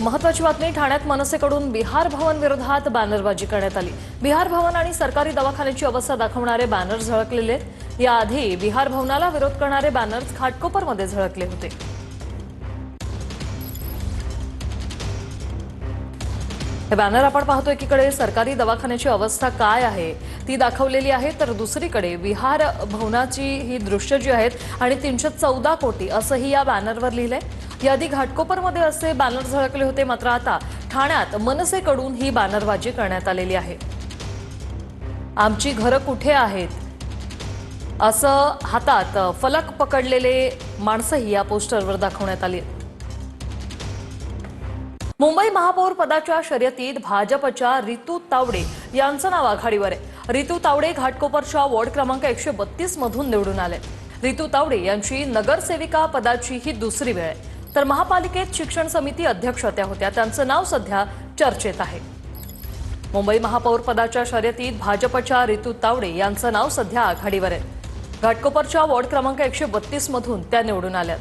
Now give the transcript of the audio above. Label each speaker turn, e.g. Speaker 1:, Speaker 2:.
Speaker 1: महत्वाची बातमी ठाण्यात मनसेकडून बिहार भवन विरोधात बॅनरबाजी करण्यात आली। बिहार भवन आणि सरकारी दवाखान्याची अवस्था दाखवणारे बॅनर झळकलेले। याआधी बिहार भवनाला विरोध करणारे बॅनर्स घाटकोपरमध्ये झळकले होते। हे बॅनर आपण पाहतो, एकीकडे सरकारी दवाखान्याची अवस्था काय आहे ती दाखवलेली आहे, तर दुसरीकडे बिहार भवनाची ही दृश्य जी आहेत आणि 314 कोटी असंही या बॅनरवर लिहिलंय। याआधी घाटकोपरमध्ये असे बॅनर झळकले होते, मात्र आता ठाण्यात मनसेकडून ही बॅनरबाजी करण्यात आलेली आहे। आमची घरं कुठे आहेत असं हातात फलक पकडलेले माणसंही या पोस्टरवर दाखवण्यात आली। मुंबई महापौर पदाच्या शर्यतीत भाजपच्या रितू तावडे यांचं नाव आघाडीवर आहे। रितू तावडे घाटकोपरच्या वॉर्ड क्रमांक 132 मधून निवडून आले। रितू तावडे यांची नगरसेविका पदाची ही दुसरी वेळ आहे, तर महापालिकेत शिक्षण समिती अध्यक्ष त्या होत्या। त्यांचं नाव सध्या चर्चेत आहे। मुंबई महापौर पदाच्या शर्यतीत भाजपच्या रितू तावडे यांचं नाव सध्या आघाडीवर आहे। घाटकोपरच्या वॉर्ड क्रमांक 132 मधून त्या निवडून आल्यात।